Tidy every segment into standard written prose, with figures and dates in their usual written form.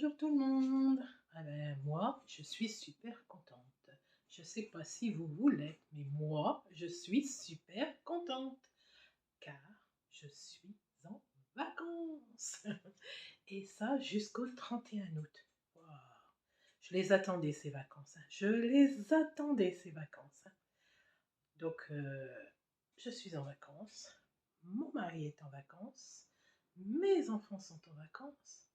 Bonjour tout le monde. Ah ben, moi, je suis super contente. Je ne sais pas si vous l'êtes, mais moi, je suis super contente car je suis en vacances. Et ça jusqu'au 31 août. Waouh. Je les attendais ces vacances, hein. Je les attendais ces vacances, hein. Donc, je suis en vacances. Mon mari est en vacances. Mes enfants sont en vacances.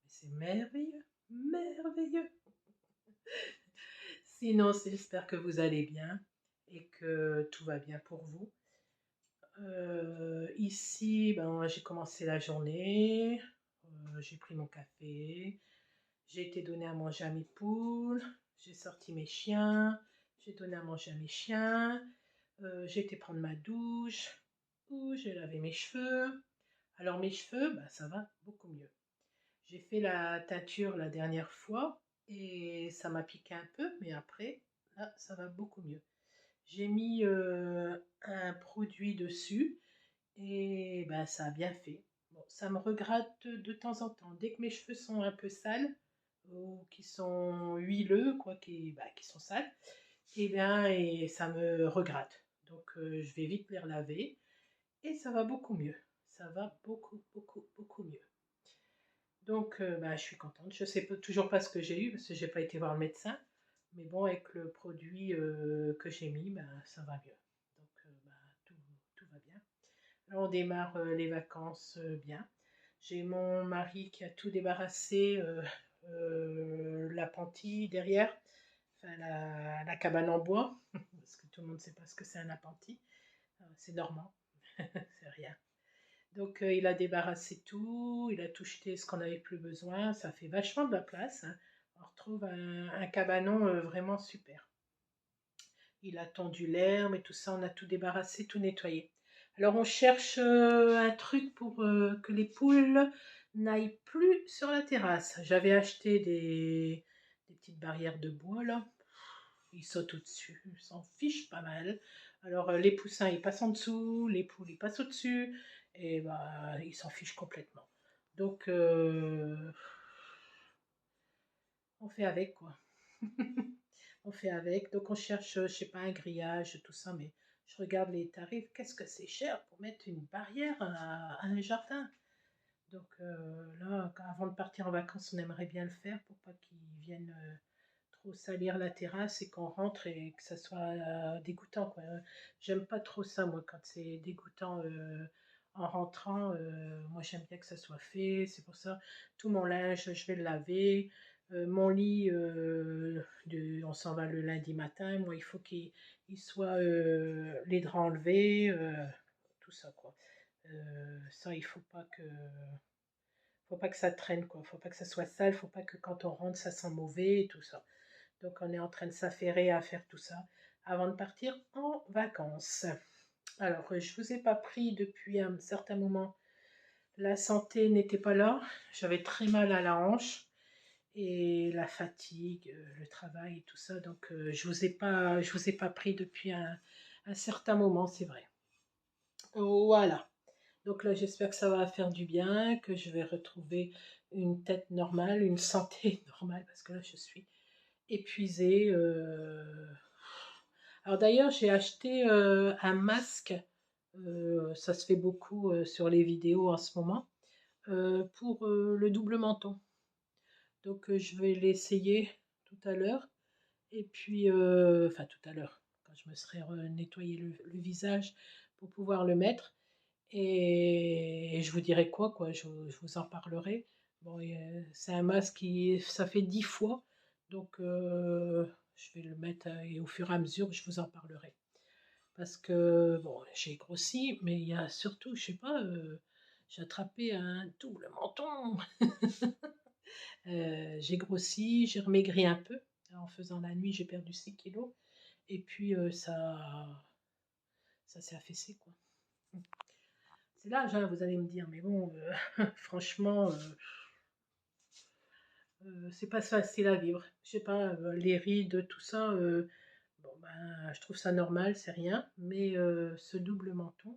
Mais c'est merveilleux, merveilleux. Sinon, j'espère que vous allez bien et que tout va bien pour vous. Ici, ben, j'ai commencé la journée, j'ai pris mon café, j'ai été donner à manger à mes poules, j'ai sorti mes chiens, j'ai donné à manger à mes chiens, j'ai été prendre ma douche, j'ai lavé mes cheveux. Alors mes cheveux, ben, ça va beaucoup mieux. J'ai fait la teinture la dernière fois et ça m'a piqué un peu, mais après, là, ça va beaucoup mieux. J'ai mis un produit dessus et ben, ça a bien fait. Bon, ça me regrette de temps en temps. Dès que mes cheveux sont un peu sales ou qui sont huileux, quoi, qui sont sales, et bien, et ça me regrette. Donc, je vais vite les relaver et ça va beaucoup mieux. Ça va beaucoup, beaucoup, beaucoup mieux. Donc, bah, je suis contente. Je ne sais toujours pas ce que j'ai eu parce que je n'ai pas été voir le médecin. Mais bon, avec le produit que j'ai mis, bah, ça va mieux. Donc, bah, tout va bien. Là, on démarre les vacances bien. J'ai mon mari qui a tout débarrassé, l'appentis derrière, enfin la cabane en bois, parce que tout le monde ne sait pas ce que c'est un appentis. C'est normand, c'est rien. Donc il a débarrassé tout, il a tout jeté ce qu'on n'avait plus besoin, ça fait vachement de la place, hein. On retrouve un cabanon vraiment super. Il a tondu l'herbe et tout ça, on a tout débarrassé, tout nettoyé. Alors on cherche un truc pour que les poules n'aillent plus sur la terrasse. J'avais acheté des petites barrières de bois là, ils sautent au-dessus, ils s'en fichent pas mal. Alors les poussins ils passent en dessous, les poules ils passent au-dessus, et bah ils s'en fichent complètement. Donc on fait avec quoi. On fait avec. Donc on cherche, je sais pas, un grillage, tout ça, mais je regarde les tarifs. Qu'est-ce que c'est cher pour mettre une barrière à un jardin. Donc là, avant de partir en vacances, on aimerait bien le faire pour pas qu'ils viennent trop salir la terrasse et qu'on rentre et que ça soit dégoûtant, quoi. J'aime pas trop ça, moi, quand c'est dégoûtant en rentrant. Moi, j'aime bien que ça soit fait. C'est pour ça, tout mon linge, je vais le laver. Mon lit, on s'en va le lundi matin. Moi, il faut qu'il soit les draps enlevés, tout ça, quoi. Ça, il faut pas que ça traîne, quoi. Faut pas que ça soit sale. Faut pas que quand on rentre, ça sent mauvais et tout ça. Donc, on est en train de s'affairer à faire tout ça avant de partir en vacances. Alors, je ne vous ai pas pris depuis un certain moment. La santé n'était pas là. J'avais très mal à la hanche et la fatigue, le travail et tout ça. Donc, je vous ai pas pris depuis un certain moment, c'est vrai. Voilà. Donc là, j'espère que ça va faire du bien, que je vais retrouver une tête normale, une santé normale, parce que là, je suis épuisée. Alors d'ailleurs, j'ai acheté un masque, ça se fait beaucoup sur les vidéos en ce moment, pour le double menton. Donc je vais l'essayer tout à l'heure. Et puis, enfin tout à l'heure, quand je me serai nettoyé le visage pour pouvoir le mettre. Et je vous dirai quoi, je vous en parlerai. Bon, c'est un masque qui, ça fait 10 fois, donc je vais le mettre et au fur et à mesure, je vous en parlerai. Parce que, bon, j'ai grossi, mais il y a surtout, je sais pas, j'ai attrapé un double menton. J'ai grossi, j'ai remaigri un peu. En faisant la nuit, j'ai perdu 6 kilos. Et puis, ça s'est affaissé, quoi. C'est l'âge, hein, vous allez me dire, mais bon, franchement, c'est pas facile à vivre. Je sais pas, les rides, tout ça, bon, ben, je trouve ça normal, c'est rien. Mais ce double menton,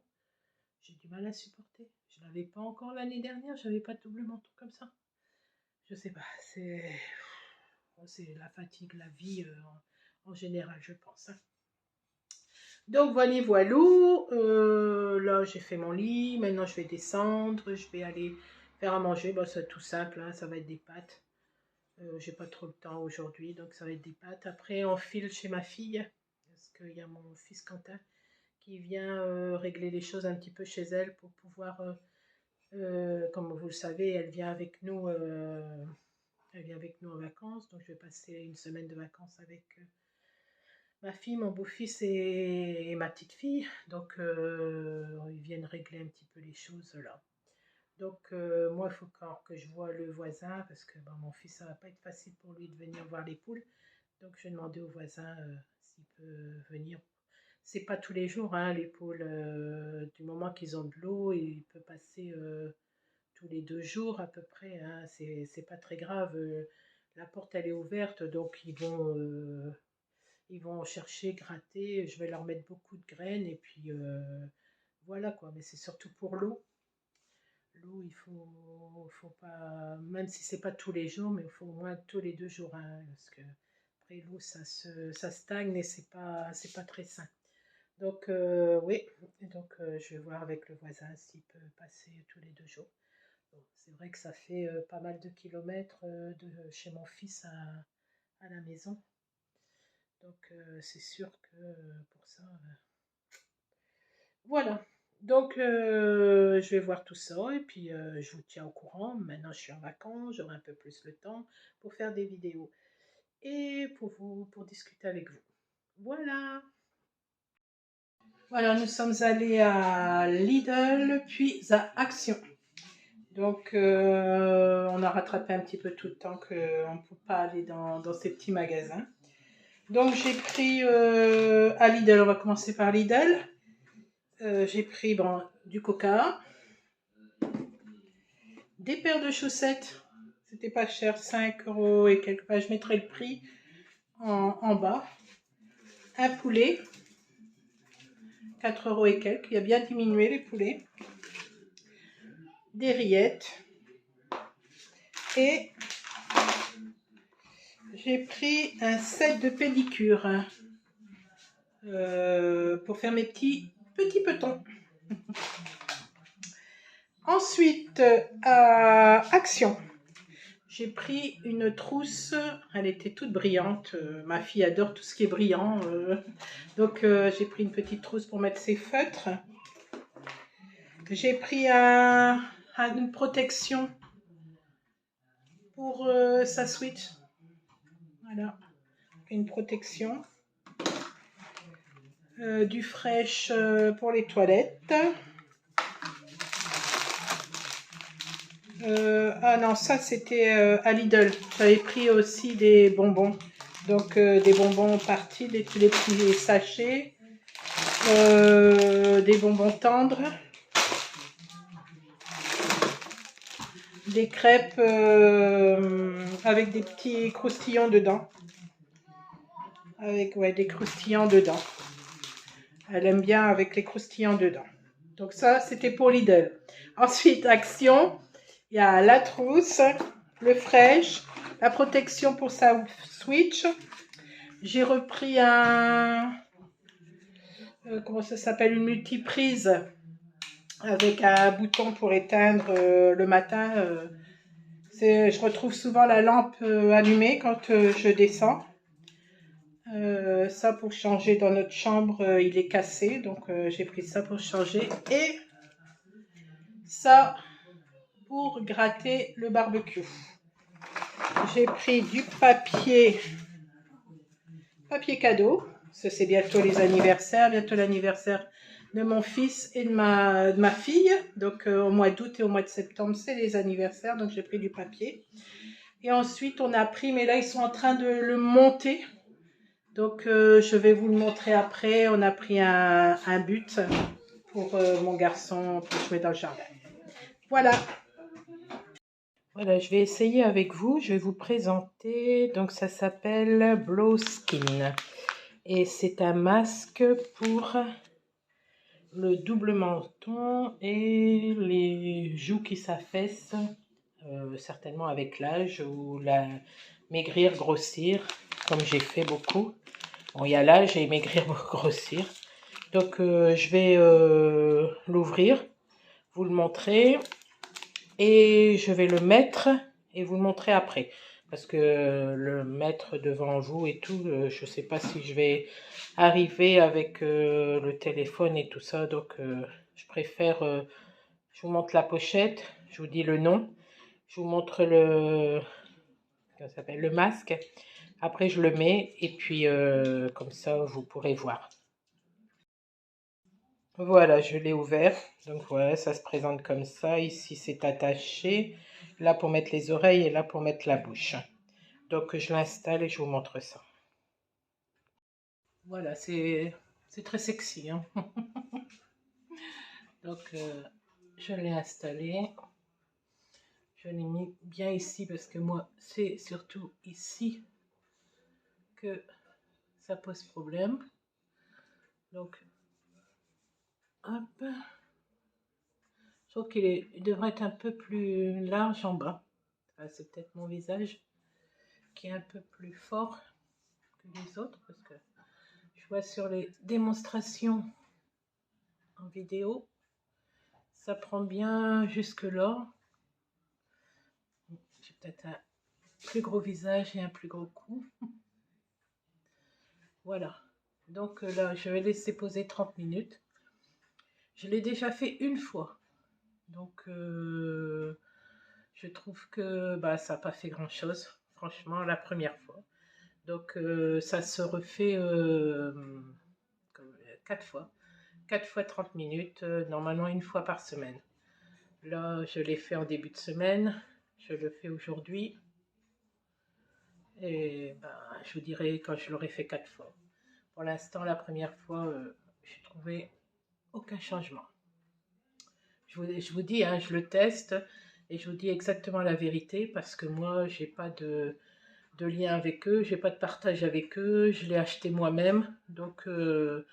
j'ai du mal à supporter. Je l'avais pas encore l'année dernière, j'avais pas de double menton comme ça. je sais pas, c'est la fatigue, la vie en général, je pense, hein. Donc voilà, voilou. Là, j'ai fait mon lit. Maintenant, je vais descendre. Je vais aller faire à manger. Bon, c'est tout simple, hein, ça va être des pâtes. J'ai pas trop le temps aujourd'hui, donc ça va être des pâtes. Après, on file chez ma fille, parce qu'il y a mon fils Quentin qui vient régler les choses un petit peu chez elle pour pouvoir, comme vous le savez, elle vient avec nous en vacances. Donc, je vais passer une semaine de vacances avec ma fille, mon beau-fils et ma petite fille. Donc, ils viennent régler un petit peu les choses là. Donc, moi, il faut encore que je vois le voisin parce que bon, mon fils, ça va pas être facile pour lui de venir voir les poules. Donc, je vais demander au voisin s'il peut venir. C'est pas tous les jours, hein, les poules. Du moment qu'ils ont de l'eau, il peut passer tous les 2 jours à peu près, hein. C'est pas très grave. La porte, elle est ouverte, donc ils vont chercher, gratter. Je vais leur mettre beaucoup de graines et puis voilà quoi. Mais c'est surtout pour l'eau. L'eau, faut pas, même si c'est pas tous les jours, mais il faut au moins tous les 2 jours, hein, parce que après l'eau, ça stagne et c'est pas très sain. Donc oui, et donc je vais voir avec le voisin s'il peut passer tous les 2 jours. Bon, c'est vrai que ça fait pas mal de kilomètres de chez mon fils à la maison. Donc c'est sûr que pour ça, voilà. Donc je vais voir tout ça et puis je vous tiens au courant. Maintenant je suis en vacances, j'aurai un peu plus le temps pour faire des vidéos et pour discuter avec vous. Voilà. Voilà, nous sommes allés à Lidl puis à Action. Donc on a rattrapé un petit peu tout le temps qu'on ne peut pas aller dans ces petits magasins. Donc j'ai pris à Lidl, on va commencer par Lidl. J'ai pris bon, du coca, des paires de chaussettes, c'était pas cher, 5 euros et quelques. Je mettrai le prix en bas. Un poulet, 4 euros et quelques, il a bien diminué les poulets. Des rillettes. Et j'ai pris un set de pédicure pour faire mes petits petons. Ensuite, à Action, j'ai pris une trousse, elle était toute brillante. Ma fille adore tout ce qui est brillant. Donc, j'ai pris une petite trousse pour mettre ses feutres. J'ai pris une protection pour sa Switch. Voilà, une protection. Du fraîche pour les toilettes. Ah non, ça c'était à Lidl. J'avais pris aussi des bonbons. Donc des bonbons partis, des petits sachets. Des bonbons tendres. Des crêpes avec des petits croustillants dedans. Avec des croustillants dedans. Elle aime bien avec les croustillants dedans. Donc ça, c'était pour Lidl. Ensuite, Action. Il y a la trousse, le fraîche, la protection pour sa Switch. J'ai repris comment ça s'appelle, une multiprise avec un bouton pour éteindre le matin. Je retrouve souvent la lampe allumée quand je descends. Ça pour changer dans notre chambre, il est cassé, donc j'ai pris ça pour changer. Et ça pour gratter le barbecue. J'ai pris du papier cadeau. Ça, c'est bientôt les anniversaires, bientôt l'anniversaire de mon fils et de ma fille. Donc au mois d'août et au mois de septembre, c'est les anniversaires, donc j'ai pris du papier. Et ensuite, on a pris, mais là, ils sont en train de le monter. Donc je vais vous le montrer après. On a pris un but pour mon garçon pour jouer dans le jardin. Voilà. Voilà, je vais essayer avec vous. Je vais vous présenter. Donc ça s'appelle Blow Skin. Et c'est un masque pour le double menton et les joues qui s'affaissent certainement avec l'âge, ou maigrir, grossir, comme j'ai fait beaucoup. Bon, il y a l'âge et maigrir, grossir. Donc je vais l'ouvrir, vous le montrer, et je vais le mettre et vous le montrer après. Parce que le mettre devant vous et tout, je ne sais pas si je vais arriver avec le téléphone et tout ça. Donc je préfère, je vous montre la pochette, je vous dis le nom, je vous montre ça s'appelle, le masque. Après je le mets et puis comme ça vous pourrez voir. Voilà, je l'ai ouvert. Donc voilà, ça se présente comme ça. Ici, c'est attaché. Là pour mettre les oreilles et là pour mettre la bouche. Donc je l'installe et je vous montre ça. Voilà, c'est très sexy, hein. Donc je l'ai installé. Je l'ai mis bien ici parce que moi, c'est surtout ici que ça pose problème. Donc, hop. Je trouve il devrait être un peu plus large en bas. Enfin, c'est peut-être mon visage qui est un peu plus fort que les autres parce que je vois sur les démonstrations en vidéo, ça prend bien jusque là. J'ai peut-être un plus gros visage et un plus gros cou. Voilà. Donc là, je vais laisser poser 30 minutes. Je l'ai déjà fait une fois. Donc je trouve que bah, ça n'a pas fait grand-chose, franchement, la première fois. Donc ça se refait 4 fois. 4 fois 30 minutes, normalement une fois par semaine. Là, je l'ai fait en début de semaine, je le fais aujourd'hui. Et ben, je vous dirai quand je l'aurai fait 4 fois. Pour l'instant, la première fois, j'ai trouvé aucun changement. Je vous dis, hein, je le teste et je vous dis exactement la vérité parce que moi, j'ai pas de lien avec eux, j'ai pas de partage avec eux, je l'ai acheté moi-même, donc je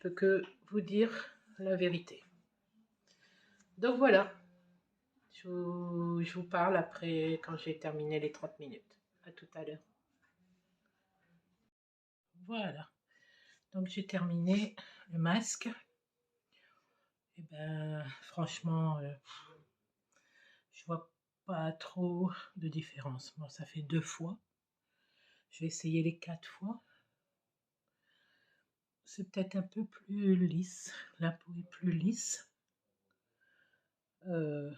peux que vous dire la vérité. Donc voilà, je vous parle après quand j'ai terminé les 30 minutes. À tout à l'heure. Voilà, donc j'ai terminé le masque. Et ben franchement, je vois pas trop de différence. Bon, ça fait 2 fois. Je vais essayer les 4 fois. C'est peut-être un peu plus lisse. La peau est plus lisse. Euh,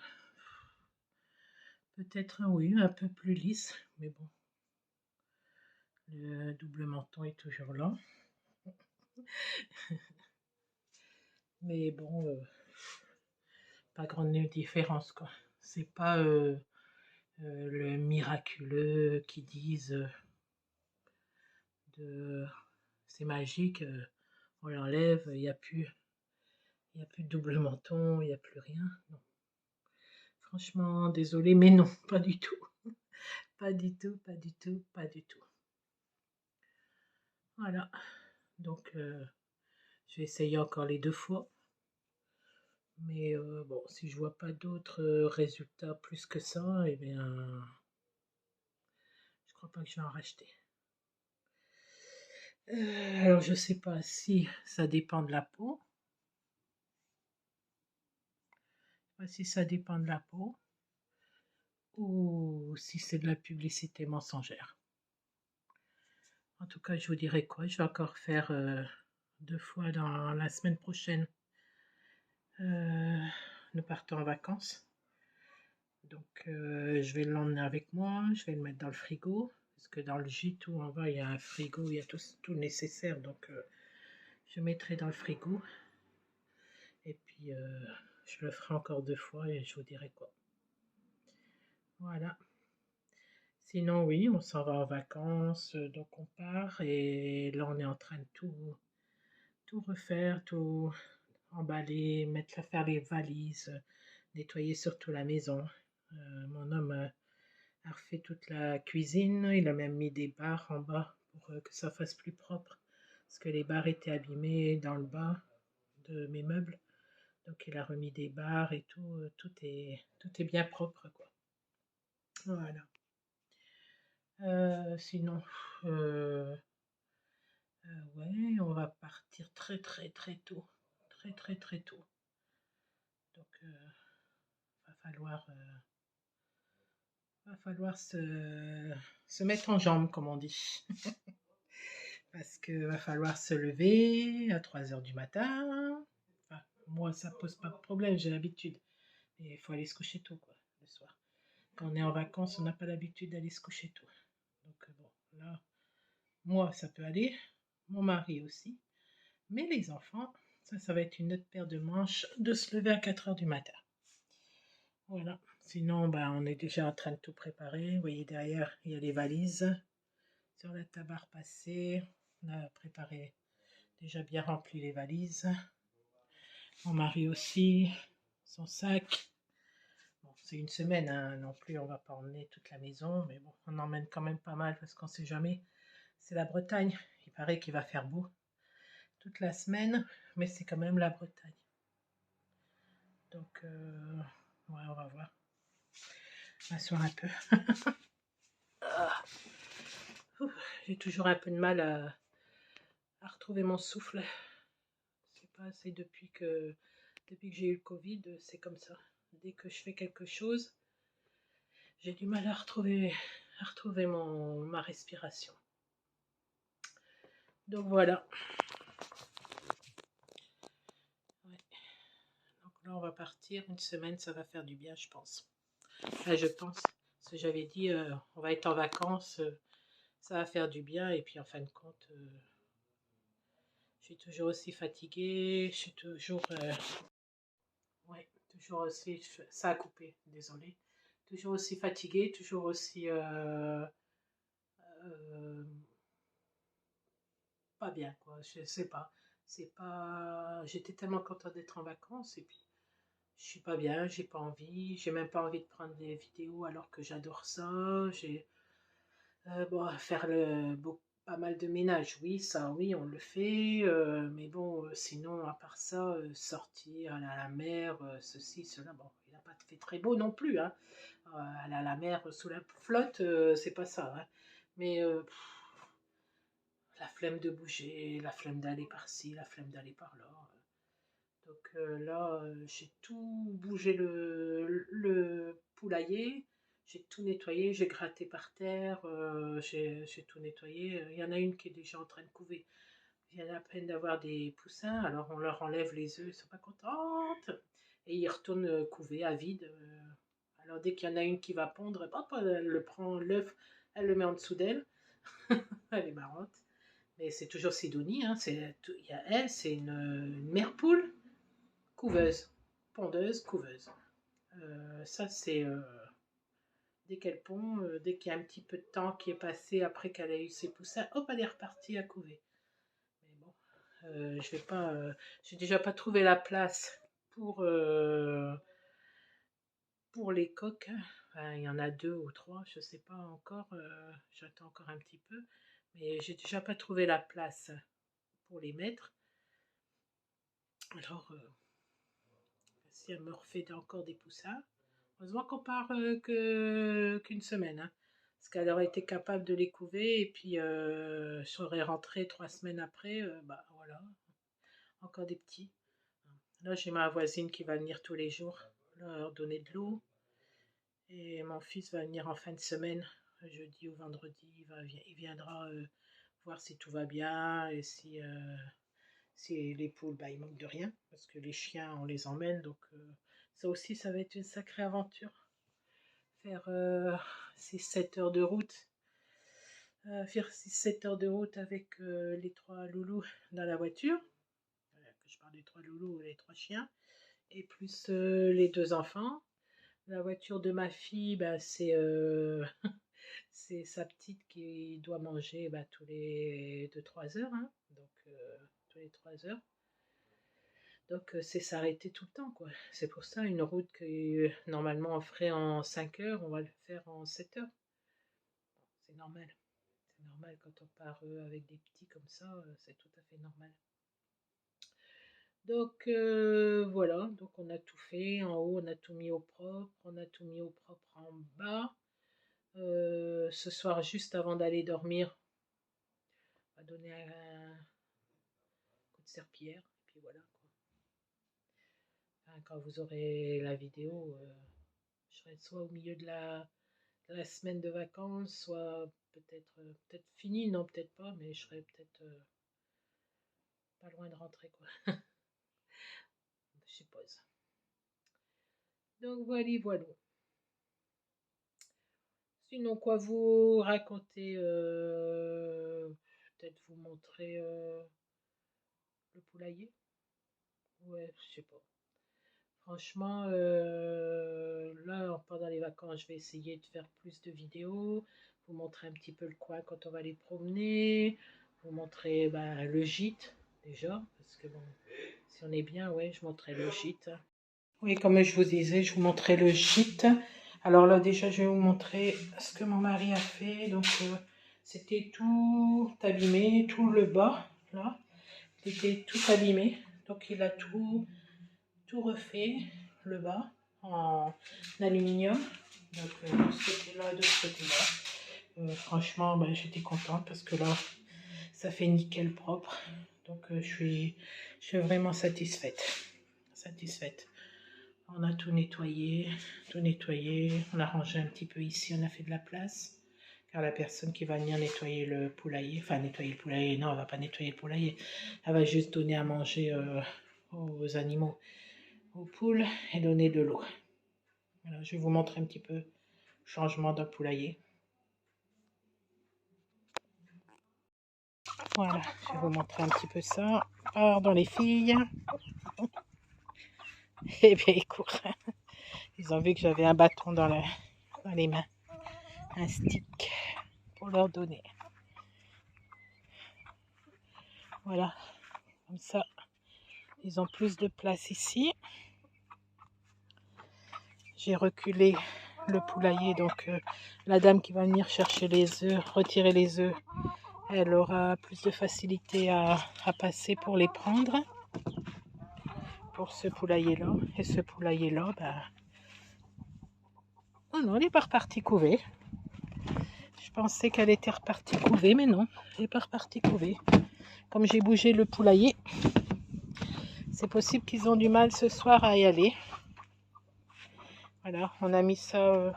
Peut-être, oui, un peu plus lisse. Mais bon, le double menton est toujours là. Mais bon, pas grande différence, quoi. C'est pas le miraculeux qui disent de c'est magique, on l'enlève, il y a plus de double menton, il n'y a plus rien. Non. Franchement, désolé, mais non, pas du tout. Pas du tout, pas du tout, pas du tout. Voilà. Donc, je vais essayer encore les 2 fois. Mais bon, si je vois pas d'autres résultats plus que ça, eh bien, je crois pas que je vais en racheter. Alors, je sais pas si ça dépend de la peau. Je sais pas si ça dépend de la peau ou si c'est de la publicité mensongère. En tout cas, je vous dirai quoi. Je vais encore faire 2 fois dans la semaine prochaine. Nous partons en vacances. Donc, je vais l'emmener avec moi. Je vais le mettre dans le frigo. Parce que dans le gîte où on va, il y a un frigo, il y a tout nécessaire. Donc, je mettrai dans le frigo. Et puis, je le ferai encore 2 fois et je vous dirai quoi. Voilà. Sinon, oui, on s'en va en vacances. Donc, on part. Et là, on est en train de tout refaire, tout emballer, faire les valises, nettoyer surtout la maison. Mon homme a refait toute la cuisine, il a même mis des barres en bas pour que ça fasse plus propre, parce que les barres étaient abîmées dans le bas de mes meubles. Donc il a remis des barres et tout, tout est bien propre, quoi. Voilà. Sinon, ouais, on va partir très très très tôt. Très très très tôt. Donc, va falloir se mettre en jambe, comme on dit. Parce que va falloir se lever à 3 heures du matin. Enfin, moi, ça pose pas de problème, j'ai l'habitude. Mais il faut aller se coucher tôt, quoi, le soir. Quand on est en vacances, on n'a pas l'habitude d'aller se coucher tôt. Donc, bon, là, moi, ça peut aller. Mon mari aussi. Mais les enfants, ça va être une autre paire de manches de se lever à 4 heures du matin. Voilà. Sinon, ben, on est déjà en train de tout préparer. Vous voyez, derrière, il y a les valises sur la table à repasser. On a préparé, déjà bien rempli les valises. Mon mari aussi, son sac. Bon, c'est une semaine, hein, non plus, on va pas emmener toute la maison, mais bon, on emmène quand même pas mal parce qu'on sait jamais. C'est la Bretagne. Il paraît qu'il va faire beau toute la semaine, mais c'est quand même la Bretagne. Donc, ouais, on va voir. M'asseoir un peu. Ah, j'ai toujours un peu de mal à retrouver mon souffle. C'est pas assez depuis que j'ai eu le Covid, c'est comme ça. Dès que je fais quelque chose, j'ai du mal à retrouver ma respiration. Donc voilà. Ouais. Donc là, on va partir une semaine, ça va faire du bien, je pense. Là, je pense. Ce que j'avais dit, on va être en vacances, ça va faire du bien. Et puis en fin de compte, je suis toujours aussi fatiguée, je suis toujours, ouais, toujours aussi, ça a coupé, désolée. Toujours aussi fatiguée, toujours aussi euh, pas bien, quoi. Je sais pas. C'est pas. J'étais tellement contente d'être en vacances et puis je suis pas bien, j'ai pas envie, j'ai même pas envie de prendre des vidéos alors que j'adore ça. J'ai bon, faire pas mal de ménage, oui, ça, oui, on le fait, mais bon, sinon, à part ça, sortir, aller à la mer, ceci, cela, bon, il n'a pas fait très beau non plus, hein. Aller à la mer sous la flotte, c'est pas ça, hein. Mais la flemme de bouger, la flemme d'aller par-ci, la flemme d'aller par-là. Donc là, j'ai tout bougé le poulailler, j'ai tout nettoyé, j'ai gratté par terre, j'ai tout nettoyé. Il y en a une qui est déjà en train de couver. Il vient à peine d'avoir des poussins, alors on leur enlève les œufs, ils sont pas contentes. Et ils retournent couver à vide. Alors dès qu'il y en a une qui va pondre, hop, elle le prend l'œuf, elle le met en dessous d'elle. Elle est marrante. Mais c'est toujours Sidonie, hein, il y a elle, c'est une mère poule couveuse, pondeuse, couveuse. Ça, c'est dès qu'elle pond, dès qu'il y a un petit peu de temps qui est passé après qu'elle a eu ses poussins, hop, elle est repartie à couver. Mais bon, je vais pas, j'ai déjà pas trouvé la place pour, euh, pour les coques, hein. Enfin, il y en a 2 ou 3, je sais pas encore, j'attends encore un petit peu, mais j'ai déjà pas trouvé la place pour les mettre. Alors, si elle me refait encore des poussins, heureusement qu'on part qu'une semaine, hein, parce qu'elle aurait été capable de les couver et puis je serais rentrée 3 semaines après, bah voilà, encore des petits. Là, j'ai ma voisine qui va venir tous les jours leur donner de l'eau et mon fils va venir en fin de semaine, jeudi ou vendredi, il viendra voir si tout va bien et si les poules, bah, ils manquent de rien, parce que les chiens, on les emmène, donc ça aussi, ça va être une sacrée aventure. Faire 6-7 heures de route. Faire 6-7 heures de route avec les 3 loulous dans la voiture. Voilà, que je parle des 3 loulous, les 3 chiens. Et plus les 2 enfants. La voiture de ma fille, bah, c'est sa petite qui doit manger bah, tous les 2-3 heures, hein. Donc, tous les 3 heures. Donc, c'est s'arrêter tout le temps, quoi. C'est pour ça, une route que normalement on ferait en 5 heures, on va le faire en 7 heures. C'est normal. C'est normal quand on part avec des petits comme ça, c'est tout à fait normal. Donc voilà, donc on a tout fait. En haut, on a tout mis au propre. On a tout mis au propre en bas. ce soir, juste avant d'aller dormir, on va donner un coup de serpillière. Et puis voilà, quoi. Enfin, quand vous aurez la vidéo, je serai soit au milieu de la semaine de vacances, soit peut-être fini, non peut-être pas, mais je serai peut-être pas loin de rentrer, quoi. Je suppose. Donc voilà, voilà. Sinon, quoi vous raconter, peut-être vous montrer le poulailler. Ouais, je sais pas. Franchement, là, pendant les vacances, je vais essayer de faire plus de vidéos, vous montrer un petit peu le coin quand on va les promener, vous montrer ben, le gîte, déjà, parce que bon, si on est bien, ouais, je montrerai le gîte. Oui, comme je vous disais, je vous montrerai le gîte. Alors là, déjà, je vais vous montrer ce que mon mari a fait. Donc, c'était tout abîmé, tout le bas, là, c'était tout abîmé. Donc, il a tout refait, le bas, en aluminium. Donc, de ce côté-là, de ce côté-là. Franchement, ben, j'étais contente parce que là, ça fait nickel propre. Donc, je suis vraiment satisfaite. Satisfaite. On a tout nettoyé, on a rangé un petit peu ici, on a fait de la place. Car la personne qui va venir nettoyer le poulailler, enfin nettoyer le poulailler, non, elle va pas nettoyer le poulailler, elle va juste donner à manger aux animaux, aux poules et donner de l'eau. Voilà, je vais vous montrer un petit peu le changement d'un poulailler. Voilà, je vais vous montrer un petit peu ça. Pardon les filles. Eh bien, écoute, ils ont vu que j'avais un bâton dans les mains, un stick pour leur donner. Voilà, comme ça, ils ont plus de place ici. J'ai reculé le poulailler, donc la dame qui va venir chercher les œufs, retirer les œufs, elle aura plus de facilité à passer pour les prendre. Pour ce poulailler-là. Et ce poulailler-là, bah... oh non, elle n'est pas repartie couver. Je pensais qu'elle était repartie couver, mais non, elle n'est pas repartie couver. Comme j'ai bougé le poulailler, c'est possible qu'ils ont du mal ce soir à y aller. Voilà, on a mis ça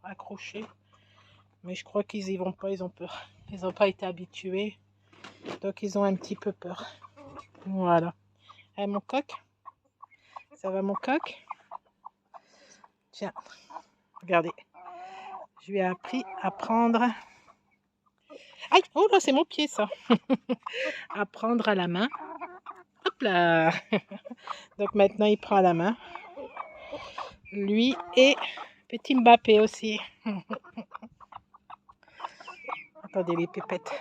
accroché. Mais je crois qu'ils y vont pas, ils ont peur. Ils n'ont pas été habitués. Donc ils ont un petit peu peur. Voilà. Eh, mon coq? Ça va mon coq? Tiens, regardez. Je lui ai appris à prendre... Aïe, oh là, c'est mon pied ça. À prendre à la main. Hop là. Donc maintenant il prend à la main. Lui et petit Mbappé aussi. Attendez les pépettes.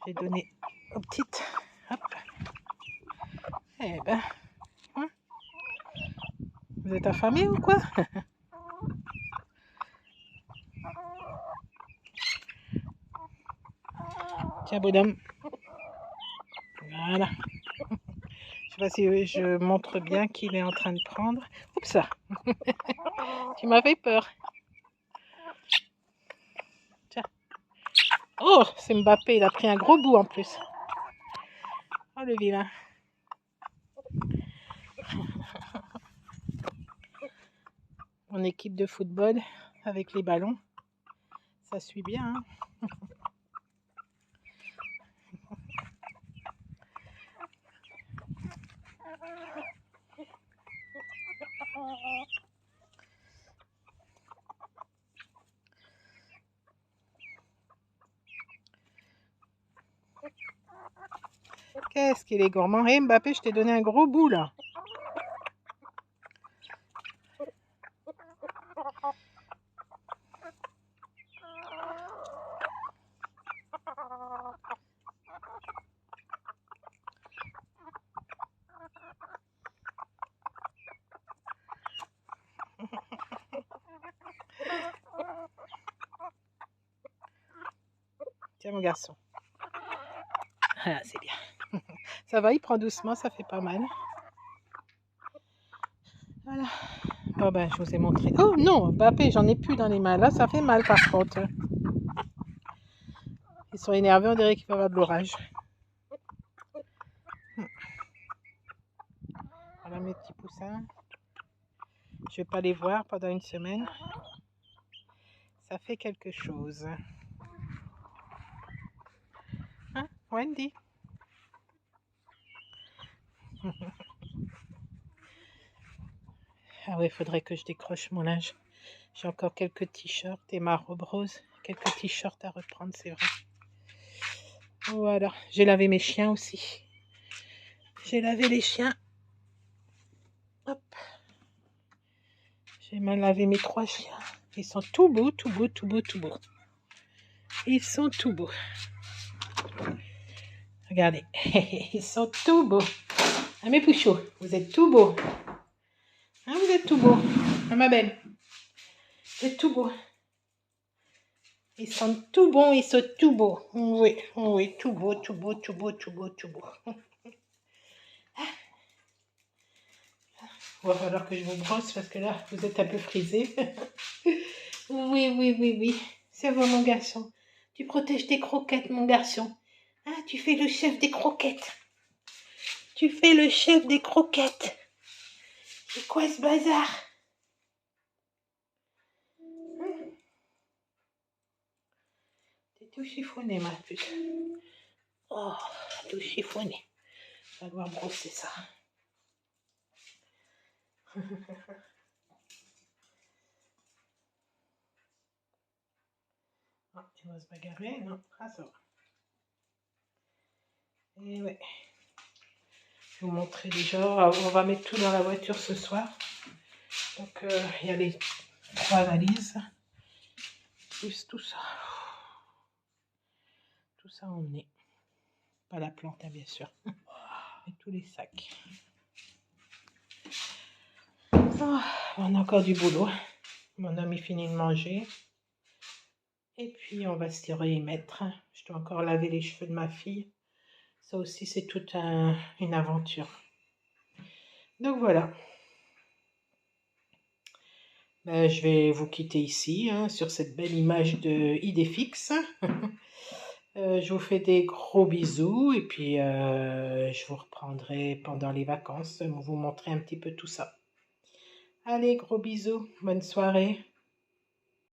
J'ai donné aux petites. Hop. Eh ben. Hein, vous êtes affamés ou quoi? Tiens, bonhomme. Voilà. Je sais pas si je montre bien qu'il est en train de prendre. Oups, ça. Tu m'as fait peur. Tiens. Oh, c'est Mbappé. Il a pris un gros bout en plus. Oh, le vilain. Mon équipe de football avec les ballons. Ça suit bien, hein. Qu'est-ce qu'il est gourmand. Hé, Mbappé, je t'ai donné un gros bout là. Tiens mon garçon. Ah, c'est bien. Ça va, il prend doucement, ça fait pas mal. Voilà. Oh ben, je vous ai montré. Oh non, Mbappé, j'en ai plus dans les mains. Là, ça fait mal par contre. Ils sont énervés, on dirait qu'il va y avoir de l'orage. Voilà mes petits poussins. Je vais pas les voir pendant une semaine. Ça fait quelque chose. Hein, Wendy? Ah ouais, il faudrait que je décroche mon linge. J'ai encore quelques t-shirts et ma robe rose. Quelques t-shirts à reprendre, c'est vrai. Voilà, j'ai lavé mes chiens aussi. J'ai lavé les chiens. Hop. J'ai mal lavé mes 3 chiens. Ils sont tout beaux, tout beaux, tout beaux, tout beaux. Ils sont tout beaux. Regardez, ils sont tout beaux. Ah mes pouchots, vous êtes tout beaux. Hein, vous êtes tout beaux. Ah ma belle, vous êtes tout beaux. Ils sont tout bons, ils sont tout beaux. Oui, oui, tout beau, tout beau, tout beau, tout beau, tout beau. Il va falloir que je vous brosse parce que là, vous êtes un peu frisés. Oui, oui, oui, oui. C'est bon, mon garçon. Tu protèges tes croquettes, mon garçon. Ah, tu fais le chef des croquettes. Tu fais le chef des croquettes. C'est quoi ce bazar? T'es tout chiffonné, ma puce. Oh, tout chiffonné. Je vais devoir brosser ça. Ah, il va se bagarrer. Non, ah, ça va. Et ouais. Je vais vous montrer déjà. On va mettre tout dans la voiture ce soir. Donc, il y a les 3 valises. Plus tout ça. Tout ça emmené. Pas la plante, hein, bien sûr. Et tous les sacs. Oh, on a encore du boulot. Mon homme, il finit de manger. Et puis, on va s'y remettre. Je dois encore laver les cheveux de ma fille. Ça aussi, c'est toute une aventure. Donc, voilà. Ben, je vais vous quitter ici, hein, sur cette belle image de Idéfix. Je vous fais des gros bisous. Et puis, je vous reprendrai pendant les vacances. Vous montrer un petit peu tout ça. Allez, gros bisous. Bonne soirée.